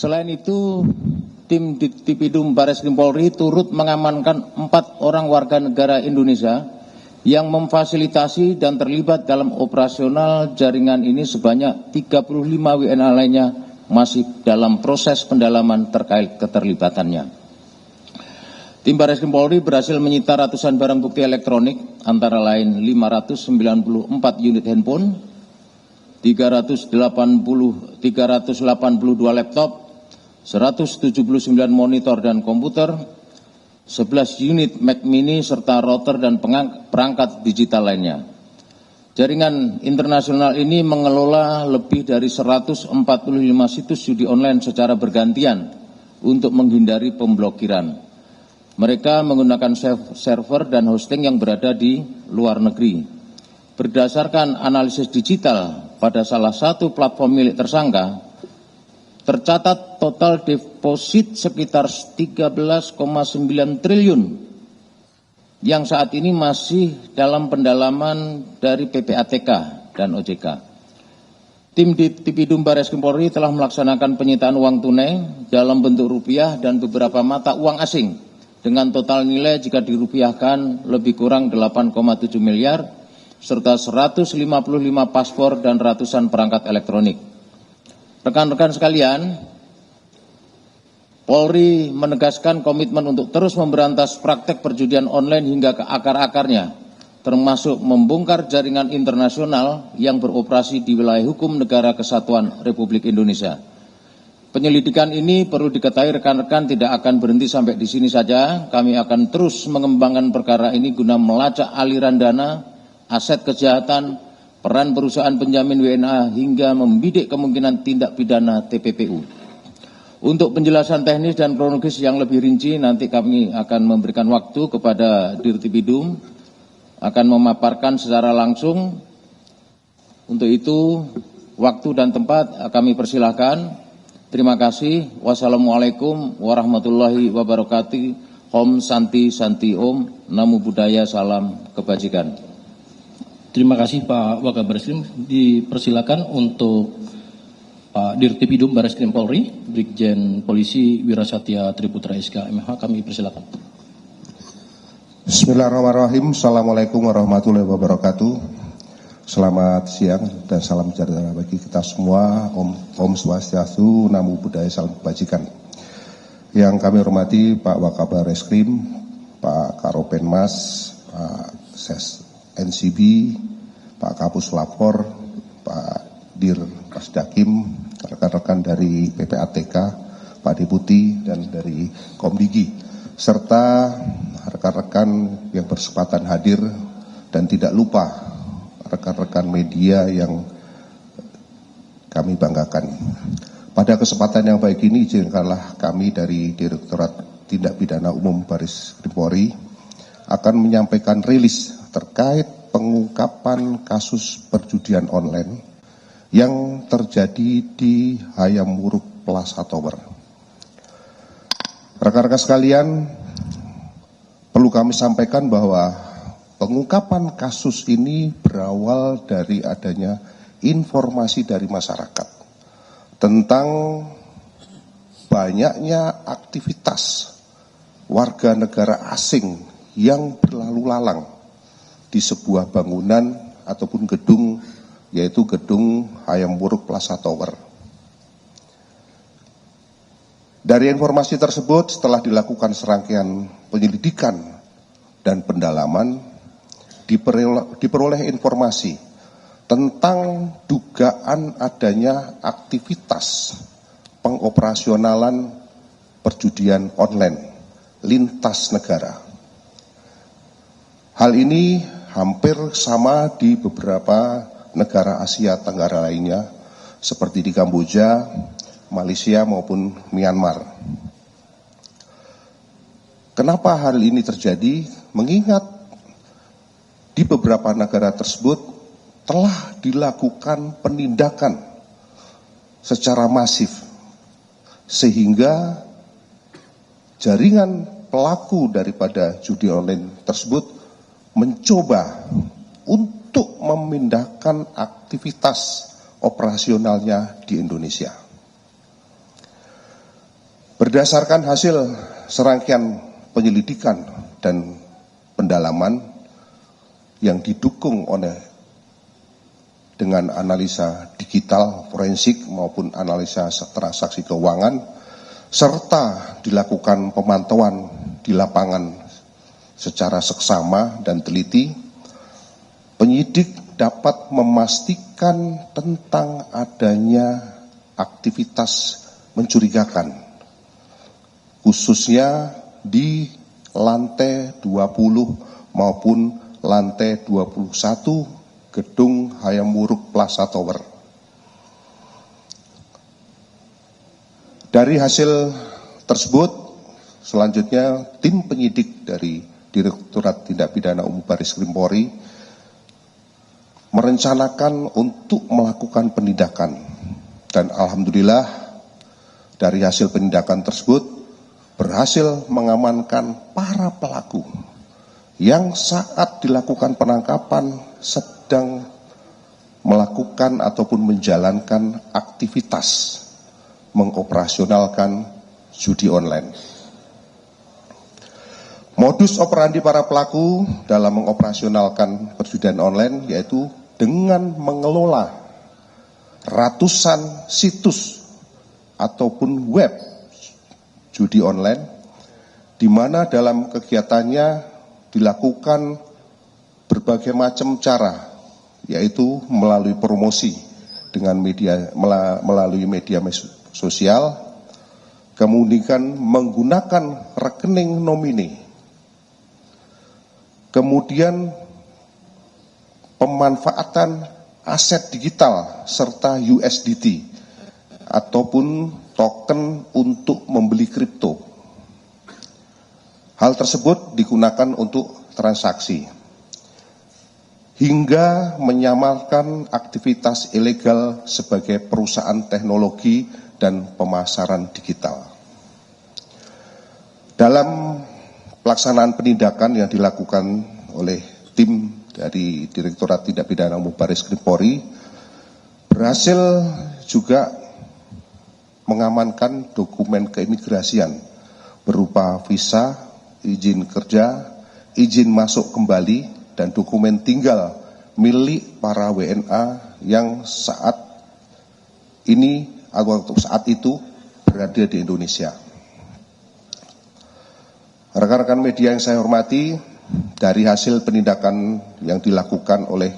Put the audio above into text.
Selain itu, tim Ditipidum Bareskrim Polri turut mengamankan 4 orang warga negara Indonesia yang memfasilitasi dan terlibat dalam operasional jaringan ini. Sebanyak 35 WNA lainnya masih dalam proses pendalaman terkait keterlibatannya. Tim Bareskrim Polri berhasil menyita ratusan barang bukti elektronik, antara lain 594 unit handphone, 382 laptop, 179 monitor dan komputer, 11 unit Mac mini serta router dan perangkat digital lainnya. Jaringan internasional ini mengelola lebih dari 145 situs judi online secara bergantian untuk menghindari pemblokiran. Mereka menggunakan server dan hosting yang berada di luar negeri. Berdasarkan analisis digital pada salah satu platform milik tersangka, tercatat total deposit sekitar 13,9 triliun yang saat ini masih dalam pendalaman dari PPATK dan OJK. Tim Ditipidum Bareskrim Polri telah melaksanakan penyitaan uang tunai dalam bentuk rupiah dan beberapa mata uang asing dengan total nilai jika dirupiahkan lebih kurang 8,7 miliar serta 155 paspor dan ratusan perangkat elektronik. Rekan-rekan sekalian, Polri menegaskan komitmen untuk terus memberantas praktek perjudian online hingga ke akar-akarnya, termasuk membongkar jaringan internasional yang beroperasi di wilayah hukum Negara Kesatuan Republik Indonesia. Penyelidikan ini perlu diketahui rekan-rekan tidak akan berhenti sampai di sini saja. Kami akan terus mengembangkan perkara ini guna melacak aliran dana, aset kejahatan, peran perusahaan penjamin WNA hingga membidik kemungkinan tindak pidana TPPU. Untuk penjelasan teknis dan kronologis yang lebih rinci, nanti kami akan memberikan waktu kepada Dirtipidum, akan memaparkan secara langsung. Untuk itu, waktu dan tempat kami persilahkan. Terima kasih. Wassalamualaikum warahmatullahi wabarakatuh. Om Santi Santi Om. Namo Buddhaya, salam kebajikan. Terima kasih Pak Wakabare Eskrim. Dipersilakan untuk Pak Dirtipidum Bareskrim Polri, Brigjen Polisi Wirasatya Triputra SK MH, kami persilakan. Bismillahirrahmanirrahim. Assalamualaikum warahmatullahi wabarakatuh. Selamat siang dan salam sejahtera bagi kita semua. Om Swastiastu, Namo Buddhaya, salam kebajikan. Yang kami hormati Pak Wakabare Eskrim, Pak Karopenmas, Pak Ses NCB, Pak Kapus Lapor, Pak Dir Kasdakim, rekan-rekan dari PPATK, Pak Deputi, dan dari Komdigi, serta rekan-rekan yang berkesempatan hadir, dan tidak lupa rekan-rekan media yang kami banggakan. Pada kesempatan yang baik ini, izinkanlah kami dari Direktorat Tindak Pidana Umum Bareskrim Polri akan menyampaikan rilis terkait pengungkapan kasus perjudian online yang terjadi di Hayam Wuruk Plaza Tower. Rekan-rekan sekalian, perlu kami sampaikan bahwa pengungkapan kasus ini berawal dari adanya informasi dari masyarakat tentang banyaknya aktivitas warga negara asing yang berlalu lalang di sebuah bangunan ataupun gedung, yaitu gedung Hayam Wuruk Plaza Tower. Dari informasi tersebut, setelah dilakukan serangkaian penyelidikan dan pendalaman, diperoleh informasi tentang dugaan adanya aktivitas pengoperasionalan perjudian online lintas negara. Hal ini hampir sama di beberapa negara Asia Tenggara lainnya, seperti di Kamboja, Malaysia maupun Myanmar. Kenapa hal ini terjadi? Mengingat di beberapa negara tersebut telah dilakukan penindakan secara masif, sehingga jaringan pelaku daripada judi online tersebut mencoba untuk memindahkan aktivitas operasionalnya di Indonesia. Berdasarkan hasil serangkaian penyelidikan dan pendalaman yang didukung dengan analisa digital forensik maupun analisa transaksi keuangan, serta dilakukan pemantauan di lapangan secara seksama dan teliti, penyidik dapat memastikan tentang adanya aktivitas mencurigakan, khususnya di lantai 20 maupun lantai 21 Gedung Hayam Wuruk Plaza Tower. Dari hasil tersebut, selanjutnya tim penyidik dari Direktorat Tindak Pidana Umum Baris Krim Polri merencanakan untuk melakukan penindakan, dan alhamdulillah dari hasil penindakan tersebut berhasil mengamankan para pelaku yang saat dilakukan penangkapan sedang melakukan ataupun menjalankan aktivitas mengoperasionalkan judi online. Modus operandi para pelaku dalam mengoperasionalkan perjudian online yaitu dengan mengelola ratusan situs ataupun web judi online, di mana dalam kegiatannya dilakukan berbagai macam cara, yaitu melalui promosi dengan melalui media sosial, kemudian menggunakan rekening nomine, kemudian pemanfaatan aset digital serta USDT ataupun token untuk membeli kripto. Hal tersebut digunakan untuk transaksi hingga menyamarkan aktivitas ilegal sebagai perusahaan teknologi dan pemasaran digital. Dalam pelaksanaan penindakan yang dilakukan oleh tim dari Direktorat Tindak Pidana Umum Baris Krim Polri berhasil juga mengamankan dokumen keimigrasian berupa visa, izin kerja, izin masuk kembali, dan dokumen tinggal milik para WNA yang saat ini atau saat itu berada di Indonesia. Rekan-rekan media yang saya hormati, dari hasil penindakan yang dilakukan oleh